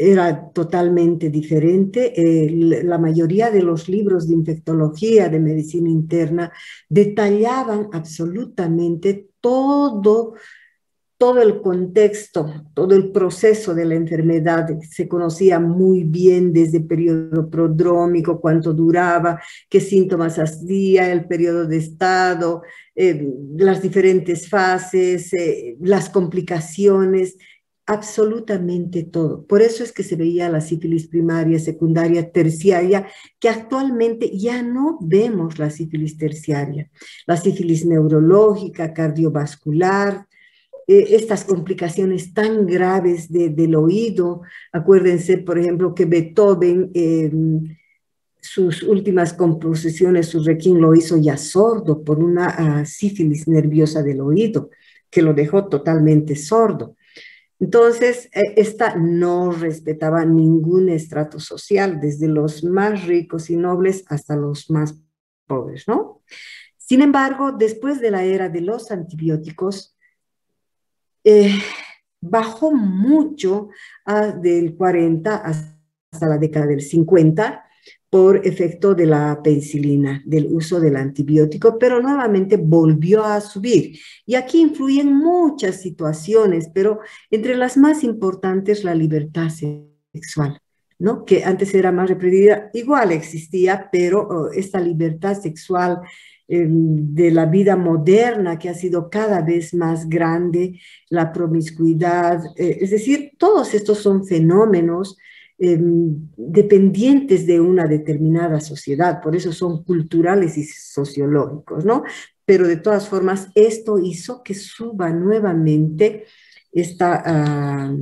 era totalmente diferente. La mayoría de los libros de infectología, de medicina interna, detallaban absolutamente todo el contexto, todo el proceso de la enfermedad. Se conocía muy bien desde el periodo prodrómico, cuánto duraba, qué síntomas hacía, el periodo de estado, las diferentes fases, las complicaciones, absolutamente todo. Por eso es que se veía la sífilis primaria, secundaria, terciaria, que actualmente ya no vemos la sífilis terciaria. La sífilis neurológica, cardiovascular, estas complicaciones tan graves del oído. Acuérdense, por ejemplo, que Beethoven, sus últimas composiciones, su requiem, lo hizo ya sordo por una sífilis nerviosa del oído, que lo dejó totalmente sordo. Entonces, esta no respetaba ningún estrato social, desde los más ricos y nobles hasta los más pobres, ¿no? Sin embargo, después de la era de los antibióticos, eh, bajó mucho del 40 hasta la década del 50 por efecto de la penicilina, del uso del antibiótico, pero nuevamente volvió a subir. Y aquí influyen muchas situaciones, pero entre las más importantes la libertad sexual, ¿no? Que antes era más reprimida, igual existía, pero esta libertad sexual de la vida moderna que ha sido cada vez más grande, la promiscuidad, es decir, todos estos son fenómenos dependientes de una determinada sociedad, por eso son culturales y sociológicos, ¿no? Pero de todas formas, esto hizo que suba nuevamente esta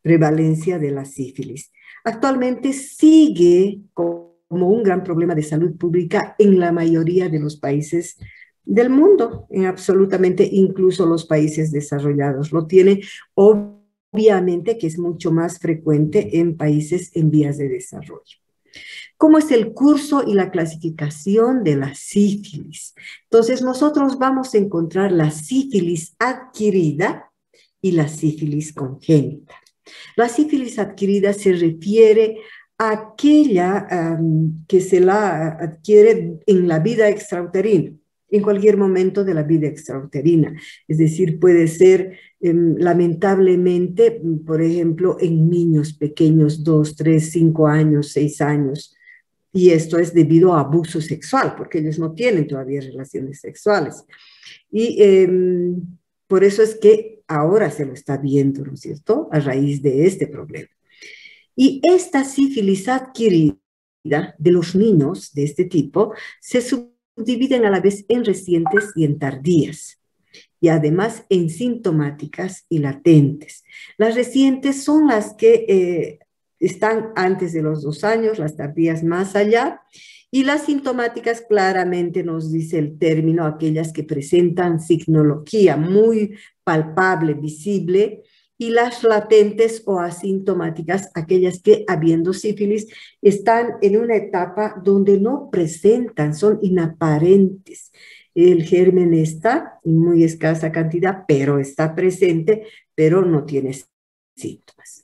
prevalencia de la sífilis. Actualmente sigue como un gran problema de salud pública en la mayoría de los países del mundo, en absolutamente incluso los países desarrollados. Lo tiene obviamente que es mucho más frecuente en países en vías de desarrollo. ¿Cómo es el curso y la clasificación de la sífilis? Entonces nosotros vamos a encontrar la sífilis adquirida y la sífilis congénita. La sífilis adquirida se refiere a aquella que se la adquiere en la vida extrauterina, en cualquier momento de la vida extrauterina. Es decir, puede ser lamentablemente, por ejemplo, en niños pequeños, 2, 3, 5 años, 6 años. Y esto es debido a abuso sexual, porque ellos no tienen todavía relaciones sexuales. Y por eso es que ahora se lo está viendo, ¿no es cierto?, a raíz de este problema. Y esta sífilis adquirida de los niños de este tipo se subdividen a la vez en recientes y en tardías, y además en sintomáticas y latentes. Las recientes son las que están antes de los 2 años, las tardías más allá, y las sintomáticas claramente nos dice el término, aquellas que presentan signología muy palpable, visible, y las latentes o asintomáticas, aquellas que, habiendo sífilis, están en una etapa donde no presentan, son inaparentes. El germen está en muy escasa cantidad, pero está presente, pero no tiene síntomas.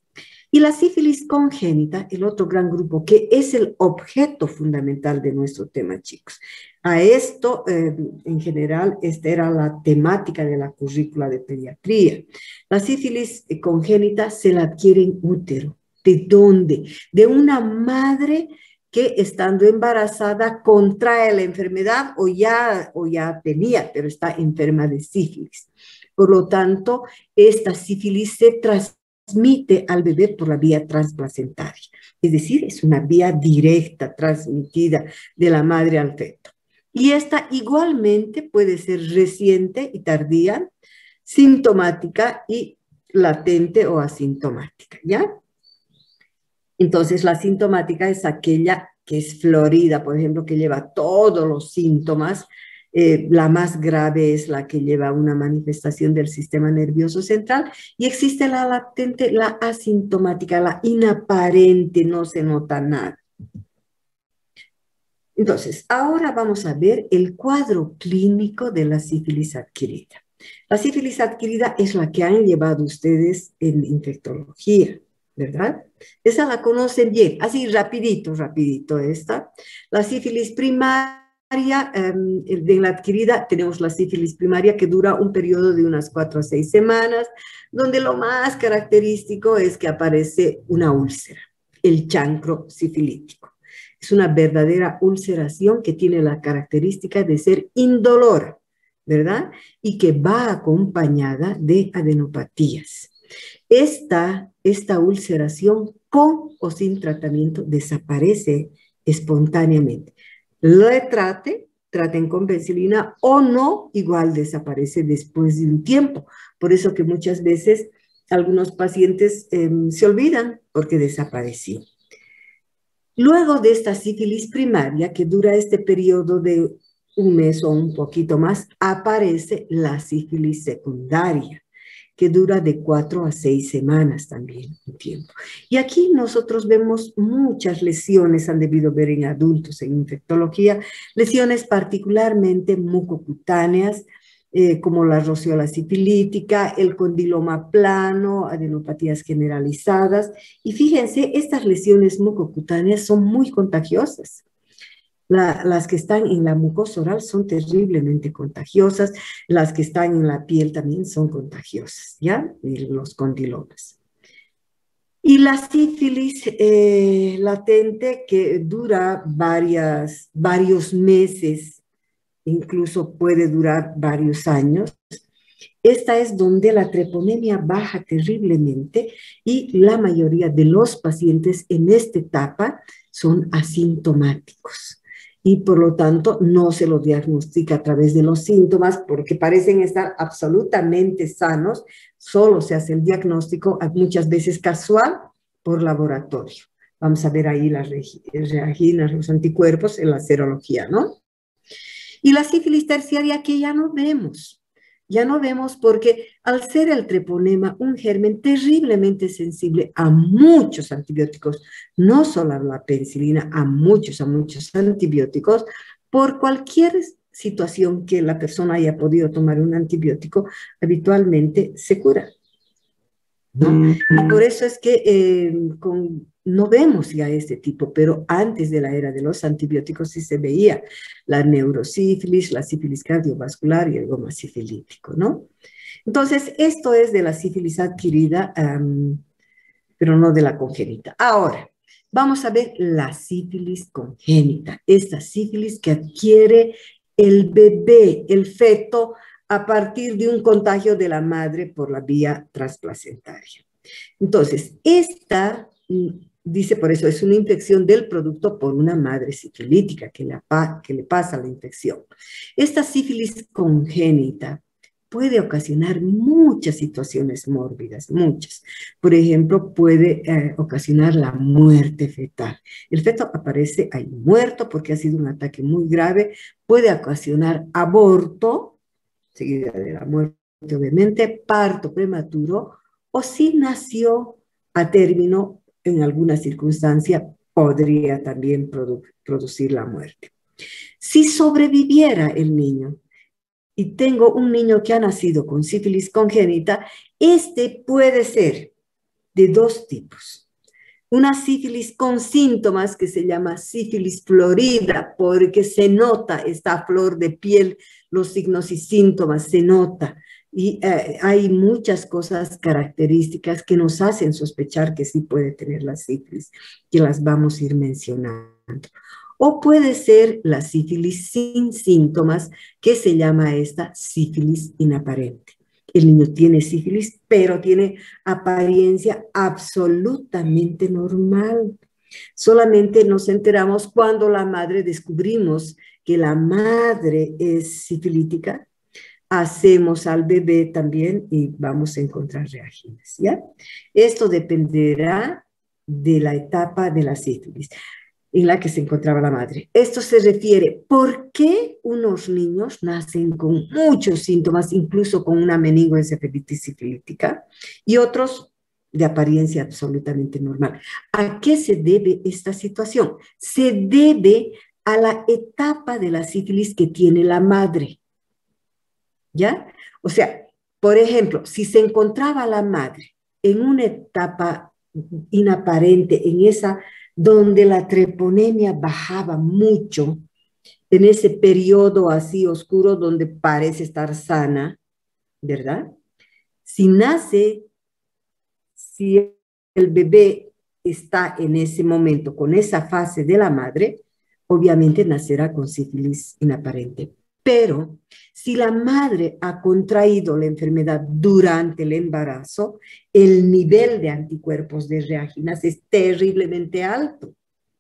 Y la sífilis congénita, el otro gran grupo, que es el objeto fundamental de nuestro tema, chicos. A esto, en general, esta era la temática de la currícula de pediatría. La sífilis congénita se la adquiere en útero. ¿De dónde? De una madre que estando embarazada contrae la enfermedad o ya tenía, pero está enferma de sífilis. Por lo tanto, esta sífilis se transmite al bebé por la vía transplacentaria. Es decir, es una vía directa transmitida de la madre al feto. Y esta igualmente puede ser reciente y tardía, sintomática y latente o asintomática, ¿ya? Entonces, la sintomática es aquella que es florida, por ejemplo, que lleva todos los síntomas. La más grave es la que lleva una manifestación del sistema nervioso central, y existe la latente, la asintomática, la inaparente, no se nota nada. Entonces, ahora vamos a ver el cuadro clínico de la sífilis adquirida. La sífilis adquirida es la que han llevado ustedes en infectología. ¿verdad? Esa la conocen bien, así rapidito, rapidito esta. La sífilis primaria, en la adquirida tenemos la sífilis primaria que dura un periodo de unas 4 a 6 semanas, donde lo más característico es que aparece una úlcera, el chancro sifilítico. Es una verdadera ulceración que tiene la característica de ser indolora, ¿verdad? Y que va acompañada de adenopatías. Esta ulceración con o sin tratamiento desaparece espontáneamente. Traten con penicilina o no, igual desaparece después de un tiempo. Por eso que muchas veces algunos pacientes se olvidan porque desapareció. Luego de esta sífilis primaria, que dura este periodo de un mes o un poquito más, aparece la sífilis secundaria, que dura de 4 a 6 semanas también, un tiempo. Y aquí nosotros vemos muchas lesiones, han debido ver en adultos en infectología, lesiones particularmente mucocutáneas, como la rociola sifilítica, el condiloma plano, adenopatías generalizadas. Y fíjense, estas lesiones mucocutáneas son muy contagiosas. Las que están en la mucosa oral son terriblemente contagiosas, las que están en la piel también son contagiosas, ¿ya? Y los condilomas. Y la sífilis latente que dura varios meses, incluso puede durar varios años. Esta es donde la treponemia baja terriblemente y la mayoría de los pacientes en esta etapa son asintomáticos y por lo tanto no se lo diagnostica a través de los síntomas porque parecen estar absolutamente sanos, solo se hace el diagnóstico muchas veces casual por laboratorio. Vamos a ver ahí las reaginas, los anticuerpos en la serología, ¿no? Y la sífilis terciaria que ya no vemos porque al ser el treponema un germen terriblemente sensible a muchos antibióticos, no solo a la penicilina, a muchos antibióticos, por cualquier situación que la persona haya podido tomar un antibiótico, habitualmente se cura, ¿no? Y por eso es que no vemos ya este tipo, pero antes de la era de los antibióticos sí se veía la neurosífilis, la sífilis cardiovascular y el goma sifilítico, ¿no? Entonces, esto es de la sífilis adquirida, pero no de la congénita. Ahora, vamos a ver la sífilis congénita, esta sífilis que adquiere el bebé, el feto, a partir de un contagio de la madre por la vía transplacentaria. Entonces, esta, dice por eso, es una infección del producto por una madre sifilítica que le pasa la infección. Esta sífilis congénita puede ocasionar muchas situaciones mórbidas, muchas. Por ejemplo, puede ocasionar la muerte fetal. El feto aparece ahí muerto porque ha sido un ataque muy grave, puede ocasionar aborto, seguida de la muerte, obviamente, parto prematuro, o si nació a término, en alguna circunstancia, podría también producir la muerte. Si sobreviviera el niño, y tengo un niño que ha nacido con sífilis congénita, este puede ser de dos tipos. Una sífilis con síntomas que se llama sífilis florida, porque se nota esta flor de piel, los signos y síntomas, se nota. Y hay muchas cosas características que nos hacen sospechar que sí puede tener la sífilis, que las vamos a ir mencionando. O puede ser la sífilis sin síntomas, que se llama esta sífilis inaparente. El niño tiene sífilis, pero tiene apariencia absolutamente normal. Solamente nos enteramos cuando la madre descubrimos que la madre es sifilítica, hacemos al bebé también y vamos a encontrar reaginas, ¿ya? Esto dependerá de la etapa de la sífilis en la que se encontraba la madre. Esto se refiere, ¿por qué unos niños nacen con muchos síntomas, incluso con una meningoencefalitis sifilítica, y otros de apariencia absolutamente normal? ¿A qué se debe esta situación? Se debe a la etapa de la sífilis que tiene la madre, ¿ya? O sea, por ejemplo, si se encontraba la madre en una etapa inaparente, en esa donde la treponemia bajaba mucho, en ese periodo así oscuro donde parece estar sana, ¿verdad? Si nace, si el bebé está en ese momento con esa fase de la madre, obviamente nacerá con sífilis inaparente. Pero si la madre ha contraído la enfermedad durante el embarazo, el nivel de anticuerpos de reaginas es terriblemente alto,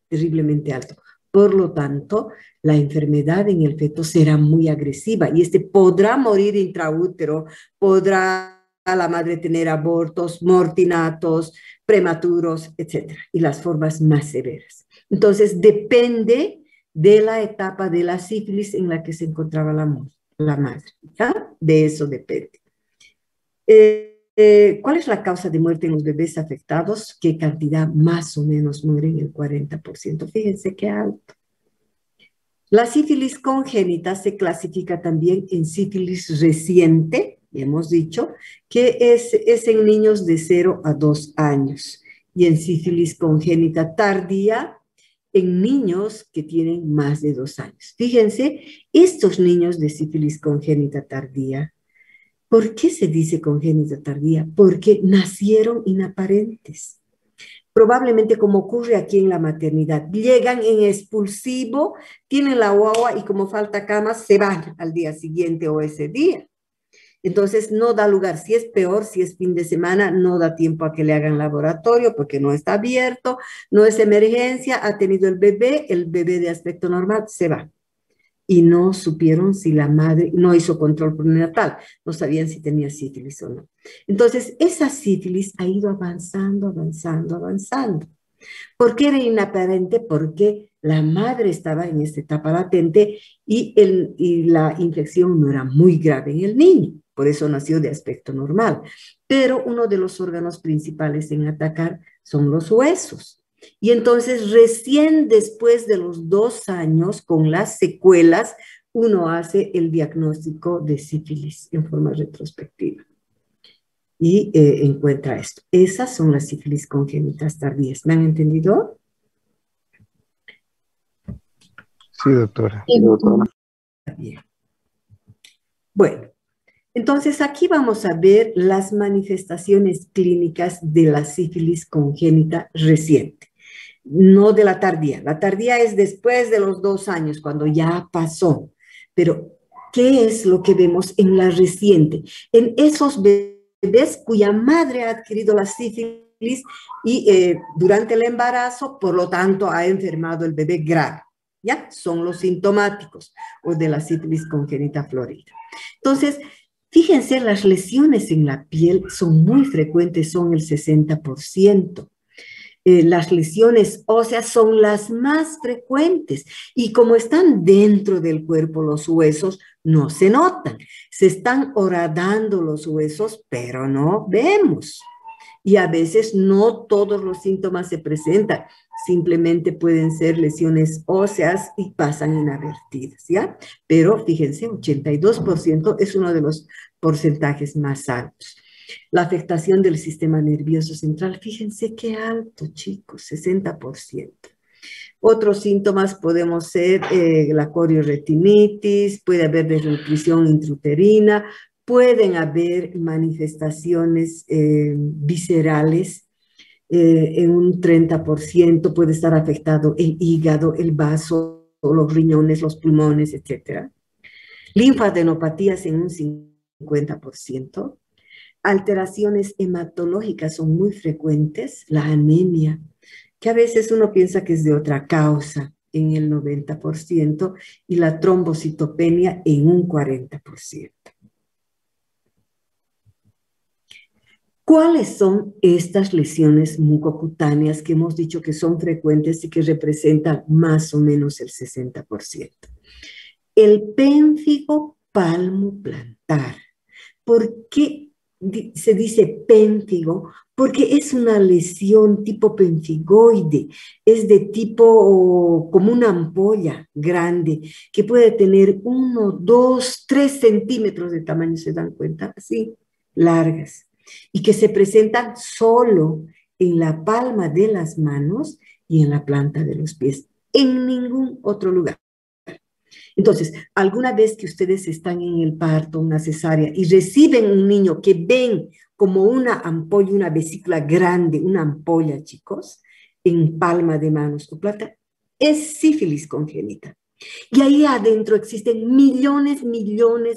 terriblemente alto. Por lo tanto, la enfermedad en el feto será muy agresiva y este podrá morir intraútero, podrá la madre tener abortos, mortinatos, prematuros, etcétera, y las formas más severas. Entonces, depende de la etapa de la sífilis en la que se encontraba la madre. ¿Ya? De eso depende. ¿Cuál es la causa de muerte en los bebés afectados? ¿Qué cantidad más o menos mueren? El 40%. Fíjense qué alto. La sífilis congénita se clasifica también en sífilis reciente, hemos dicho, que es en niños de 0 a 2 años, y en sífilis congénita tardía en niños que tienen más de 2 años. Fíjense, estos niños de sífilis congénita tardía, ¿por qué se dice congénita tardía? Porque nacieron inaparentes. Probablemente como ocurre aquí en la maternidad, llegan en expulsivo, tienen la guagua y como falta camas, se van al día siguiente o ese día. Entonces no da lugar, si es peor, si es fin de semana, no da tiempo a que le hagan laboratorio porque no está abierto, no es emergencia, ha tenido el bebé de aspecto normal, se va. Y no supieron si la madre no hizo control prenatal, no sabían si tenía sífilis o no. Entonces, esa sífilis ha ido avanzando, avanzando, avanzando. ¿Por qué era inaparente? Porque la madre estaba en esta etapa latente y la infección no era muy grave en el niño, por eso nació de aspecto normal. Pero uno de los órganos principales en atacar son los huesos. Y entonces recién después de los 2 años, con las secuelas, uno hace el diagnóstico de sífilis en forma retrospectiva y encuentra esto. Esas son las sífilis congénitas tardías. ¿Me han entendido? Sí, doctora. Sí, doctora. Bien. Bueno, entonces aquí vamos a ver las manifestaciones clínicas de la sífilis congénita reciente, no de la tardía. La tardía es después de los 2 años, cuando ya pasó. Pero, ¿qué es lo que vemos en la reciente? En esos bebés cuya madre ha adquirido la sífilis y durante el embarazo, por lo tanto, ha enfermado el bebé grave. ¿Ya? Son los sintomáticos o de la sífilis congénita florida. Entonces, fíjense, las lesiones en la piel son muy frecuentes, son el 60%. Las lesiones óseas son las más frecuentes y como están dentro del cuerpo los huesos, no se notan. Se están horadando los huesos, pero no vemos. Y a veces no todos los síntomas se presentan, simplemente pueden ser lesiones óseas y pasan inadvertidas, ¿ya? Pero fíjense, 82% es uno de los porcentajes más altos. La afectación del sistema nervioso central, fíjense qué alto, chicos, 60%. Otros síntomas podemos ser la corioretinitis, puede haber desnutrición intrauterina, pueden haber manifestaciones viscerales, en un 30% puede estar afectado el hígado, el vaso, los riñones, los pulmones, etc. Linfadenopatías en un 50%. Alteraciones hematológicas son muy frecuentes, la anemia, que a veces uno piensa que es de otra causa en el 90% y la trombocitopenia en un 40%. ¿Cuáles son estas lesiones mucocutáneas que hemos dicho que son frecuentes y que representan más o menos el 60%? El pénfigo palmoplantar. ¿Por qué se dice pénfigo? Porque es una lesión tipo penfigoide, es de tipo como una ampolla grande, que puede tener 1, 2, 3 centímetros de tamaño, ¿se dan cuenta? Así, largas, y que se presentan solo en la palma de las manos y en la planta de los pies, en ningún otro lugar. Entonces, alguna vez que ustedes están en el parto, una cesárea, y reciben un niño que ven como una ampolla, una vesícula grande, una ampolla, chicos, en palma de manos o plata, es sífilis congénita. Y ahí adentro existen millones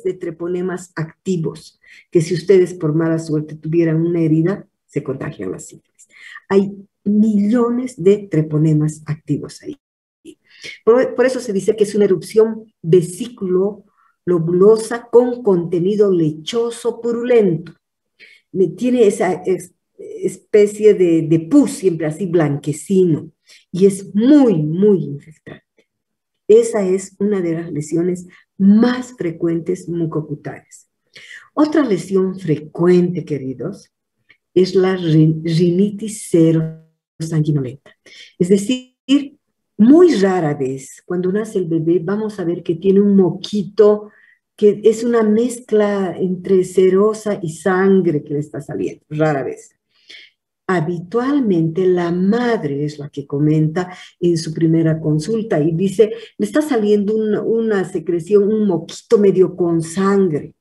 de treponemas activos, que si ustedes por mala suerte tuvieran una herida, se contagian la sífilis. Hay millones de treponemas activos ahí. Por eso se dice que es una erupción vesículo-lobulosa con contenido lechoso purulento. Tiene esa especie de pus siempre así blanquecino y es muy infectante. Esa es una de las lesiones más frecuentes mucocutáneas. Otra lesión frecuente, queridos, es la rinitis serosanguinolenta. Es decir, muy rara vez, cuando nace el bebé, vamos a ver que tiene un moquito que es una mezcla entre serosa y sangre que le está saliendo, rara vez. Habitualmente la madre es la que comenta en su primera consulta y dice, le está saliendo una secreción, un moquito medio con sangre.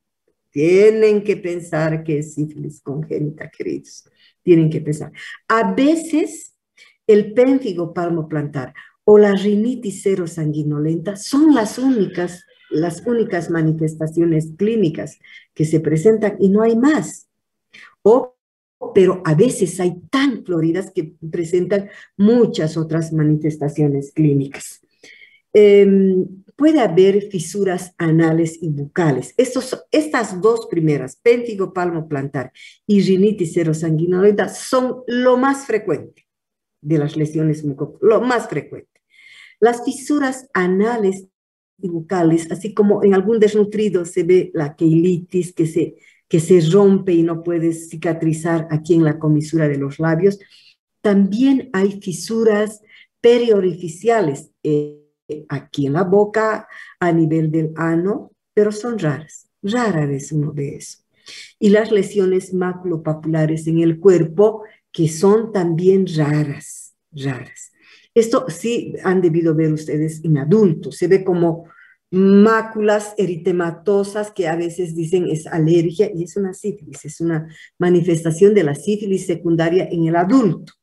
Tienen que pensar que es sífilis congénita, queridos. Tienen que pensar. A veces el pénfigo palmoplantar o la rinitis serosanguinolenta son las únicas manifestaciones clínicas que se presentan y no hay más. Pero a veces hay tan floridas que presentan muchas otras manifestaciones clínicas. Puede haber fisuras anales y bucales. Estas dos primeras, pénfigo palmoplantar y rinitis serosanguinolenta, son lo más frecuente de las lesiones mucocutáneas, lo más frecuente. Las fisuras anales y bucales, así como en algún desnutrido se ve la queilitis que se rompe y no puede cicatrizar aquí en la comisura de los labios. También hay fisuras periorificiales aquí en la boca, a nivel del ano, pero son raras. Rara vez uno ve eso. Y las lesiones maculopapulares en el cuerpo, que son también raras. Esto sí han debido ver ustedes en adultos. Se ve como máculas eritematosas que a veces dicen es alergia y es una sífilis, es una manifestación de la sífilis secundaria en el adulto.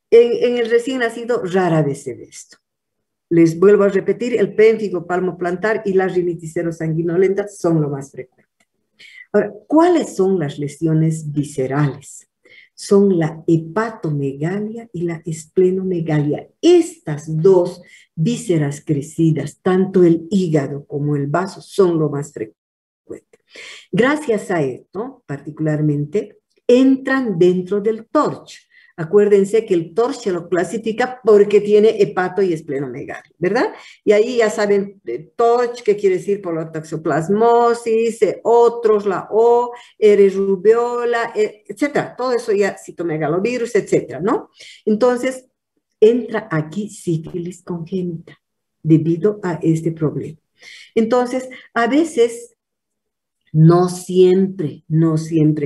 En el recién nacido rara vez se ve esto. Les vuelvo a repetir, el pénfigo palmoplantar y la rinitis serosanguinolenta son lo más frecuente. Ahora, ¿cuáles son las lesiones viscerales? Son la hepatomegalia y la esplenomegalia. Estas dos vísceras crecidas, tanto el hígado como el vaso, son lo más frecuente. Gracias a esto, particularmente, entran dentro del TORCH. Acuérdense que el TORCH se lo clasifica porque tiene hepato y esplenomegalia, ¿verdad? Y ahí ya saben, TORCH, ¿qué quiere decir? Por la toxoplasmosis, otros, la O, Eris rubeola, etcétera. Todo eso ya, citomegalovirus, etcétera, ¿no? Entonces, entra aquí sífilis congénita debido a este problema. Entonces, a veces, no siempre,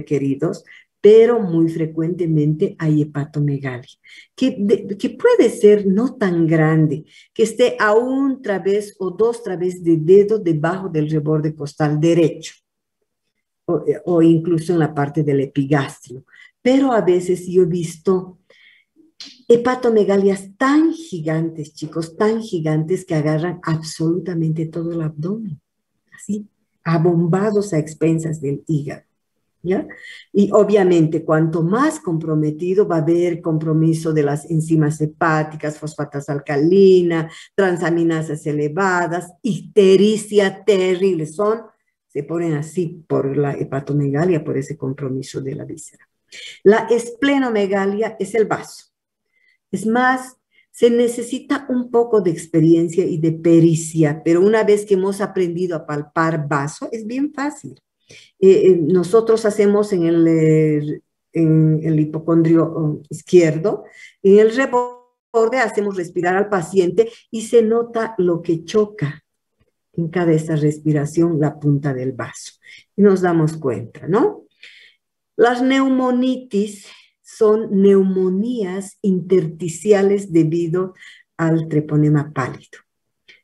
queridos, pero muy frecuentemente hay hepatomegalia, que puede ser no tan grande, que esté a un través o dos través de dedo debajo del reborde costal derecho, o incluso en la parte del epigastrio. Pero a veces yo he visto hepatomegalias tan gigantes, chicos, tan gigantes que agarran absolutamente todo el abdomen, así, abombados a expensas del hígado. ¿Ya? Y obviamente cuanto más comprometido va a haber compromiso de las enzimas hepáticas, fosfatas alcalina, transaminasas elevadas, ictericia terrible, se ponen así por la hepatomegalia, por ese compromiso de la víscera. La esplenomegalia es el vaso. Es más, se necesita un poco de experiencia y de pericia, pero una vez que hemos aprendido a palpar vaso, es bien fácil. Nosotros hacemos en el hipocondrio izquierdo, en el reborde hacemos respirar al paciente y se nota lo que choca en cada esa respiración, la punta del vaso. Y nos damos cuenta, ¿no? Las neumonitis son neumonías intersticiales debido al treponema pálido.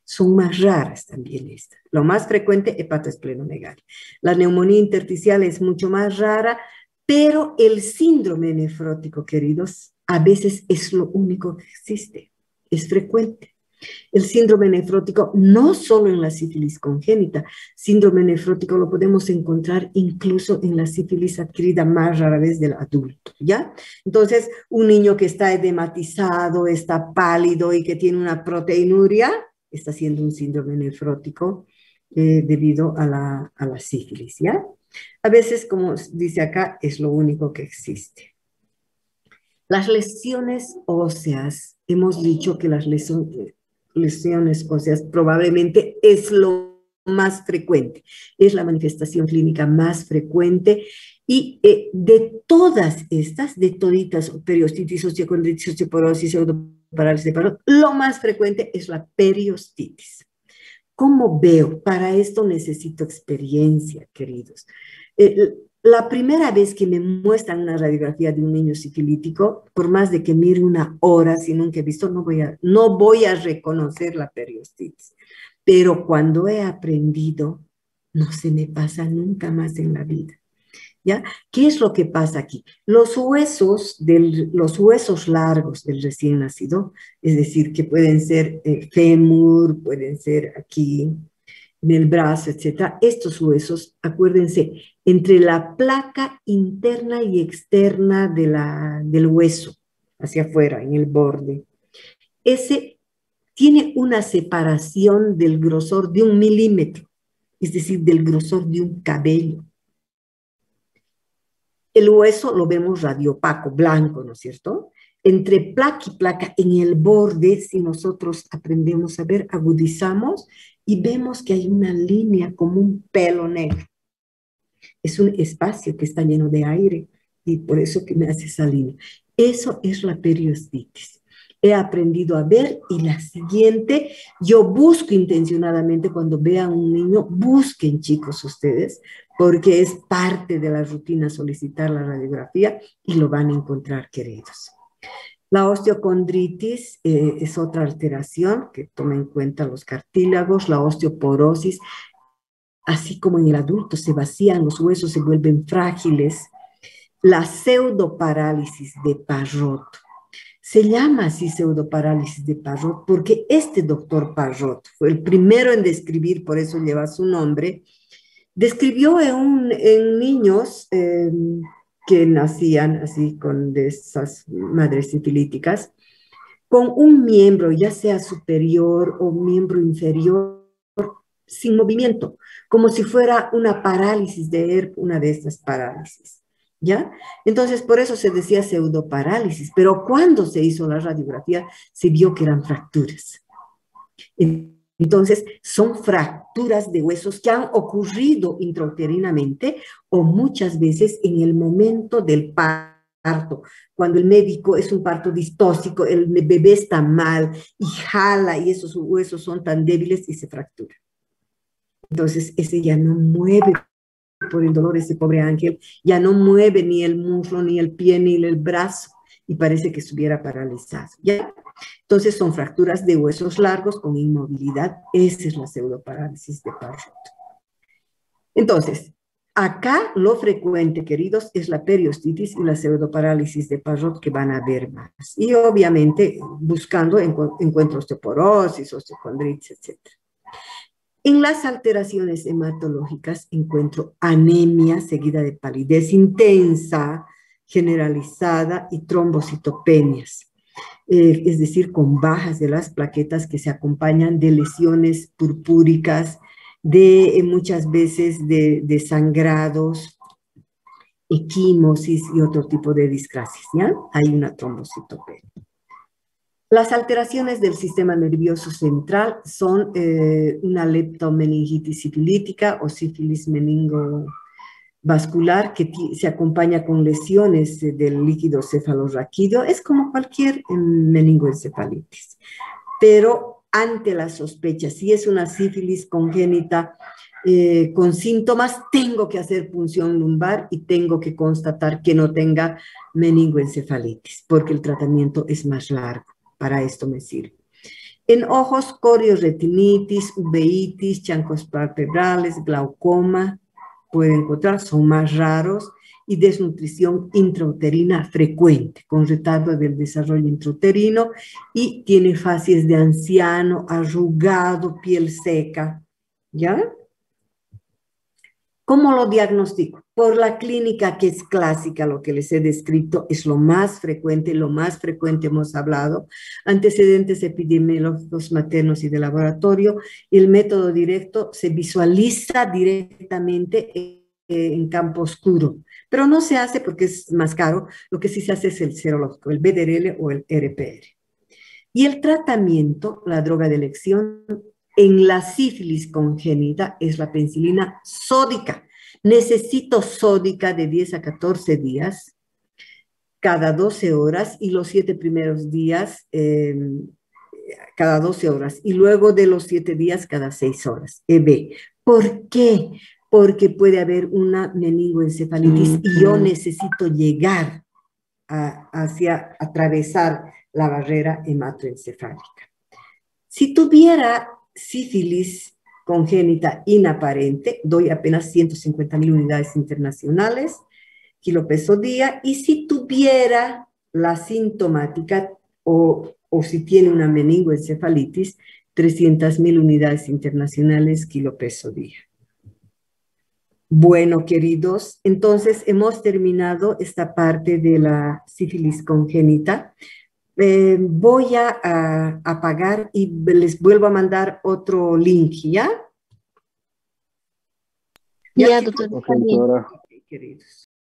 Son más raras también estas. Lo más frecuente, hepatoesplenomegalia. La neumonía intersticial es mucho más rara, pero el síndrome nefrótico, queridos, a veces es lo único que existe. Es frecuente. El síndrome nefrótico, no solo en la sífilis congénita, síndrome nefrótico lo podemos encontrar incluso en la sífilis adquirida más rara vez del adulto, ¿ya? Entonces, un niño que está edematizado, está pálido y que tiene una proteinuria, está siendo un síndrome nefrótico debido a la sífilis, ¿ya? A veces, como dice acá, es lo único que existe. Las lesiones óseas, hemos dicho que las lesiones óseas probablemente es lo más frecuente, es la manifestación clínica más frecuente y de todas estas, de toditas, periostitis, osteocondritis, osteoporosis, pseudoparálisis de Parrot, lo más frecuente es la periostitis. ¿Cómo veo? Para esto necesito experiencia, queridos. La primera vez que me muestran una radiografía de un niño sifilítico, por más de que mire una hora, si nunca he visto, no voy a reconocer la periostitis. Pero cuando he aprendido, no se me pasa nunca más en la vida. ¿Ya? ¿Qué es lo que pasa aquí? Los huesos largos del recién nacido, es decir, que pueden ser fémur, pueden ser aquí en el brazo, etcétera. Estos huesos, acuérdense, entre la placa interna y externa del hueso, hacia afuera, en el borde, ese tiene una separación del grosor de 1 milímetro, es decir, del grosor de un cabello. El hueso lo vemos radiopaco, blanco, ¿no es cierto? Entre placa y placa, en el borde, si nosotros aprendemos a ver, agudizamos y vemos que hay una línea como un pelo negro. Es un espacio que está lleno de aire y por eso que me hace esa línea. Eso es la periostitis. He aprendido a ver y la siguiente, yo busco intencionadamente cuando vean un niño, busquen chicos ustedes, porque es parte de la rutina solicitar la radiografía y lo van a encontrar, queridos. La osteocondritis es otra alteración que toma en cuenta los cartílagos, la osteoporosis, así como en el adulto se vacían los huesos, se vuelven frágiles. La pseudoparálisis de Parrot. Se llama así pseudoparálisis de Parrot porque este doctor Parrot fue el primero en describir, por eso lleva su nombre, describió en niños que nacían así de esas madres sifilíticas, con un miembro, ya sea superior o miembro inferior, sin movimiento, como si fuera una parálisis de ERP, una de estas parálisis. ¿Ya? Entonces, por eso se decía pseudoparálisis, pero cuando se hizo la radiografía, se vio que eran fracturas. Entonces, son fracturas de huesos que han ocurrido intrauterinamente o muchas veces en el momento del parto, cuando el médico es un parto distóxico, el bebé está mal y jala y esos huesos son tan débiles y se fractura. Entonces, ese ya no mueve por el dolor, ese pobre ángel, ya no mueve ni el muslo, ni el pie, ni el brazo, y parece que estuviera paralizado, ¿ya? Entonces son fracturas de huesos largos con inmovilidad, esa es la pseudoparálisis de Parrot. Entonces, acá lo frecuente, queridos, es la periostitis y la pseudoparálisis de Parrot que van a ver más. Y obviamente, buscando, encuentro osteoporosis, osteocondritis, etc. En las alteraciones hematológicas encuentro anemia seguida de palidez intensa, generalizada y trombocitopenias, es decir, con bajas de las plaquetas que se acompañan de lesiones purpúricas, de muchas veces de sangrados, equimosis y otro tipo de discrasias, ¿ya? Hay una trombocitopenia. Las alteraciones del sistema nervioso central son una leptomeningitis sifilítica o sífilis meningovascular que se acompaña con lesiones del líquido cefalorraquídeo. Es como cualquier meningoencefalitis. Pero ante la sospecha, si es una sífilis congénita, con síntomas, tengo que hacer punción lumbar y tengo que constatar que no tenga meningoencefalitis, porque el tratamiento es más largo. Para esto me sirve. En ojos, corioretinitis, uveitis, chancos palpebrales, glaucoma, pueden encontrar, son más raros, y desnutrición intrauterina frecuente, con retardo del desarrollo intrauterino, y tiene facies de anciano, arrugado, piel seca, ¿ya? ¿Cómo lo diagnostico? Por la clínica que es clásica, lo que les he descrito, es lo más frecuente hemos hablado, antecedentes epidemiológicos maternos y de laboratorio. El método directo se visualiza directamente en campo oscuro, pero no se hace porque es más caro. Lo que sí se hace es el serológico, el BDRL o el RPR. Y el tratamiento, la droga de elección, en la sífilis congénita es la penicilina sódica. Necesito sódica de 10 a 14 días, cada 12 horas, y los 7 primeros días, cada 12 horas, y luego de los 7 días, cada 6 horas, EB. ¿Por qué? Porque puede haber una meningoencefalitis y yo necesito llegar hacia atravesar la barrera hematoencefálica. Si tuviera sífilis congénita inaparente, doy apenas 150.000 unidades internacionales, kilopeso día, y si tuviera la sintomática o si tiene una meningoencefalitis, 300.000 unidades internacionales, kilopeso día. Bueno, queridos, entonces hemos terminado esta parte de la sífilis congénita. Voy a apagar y les vuelvo a mandar otro link, ¿ya? Ya, doctora. Ok, queridos.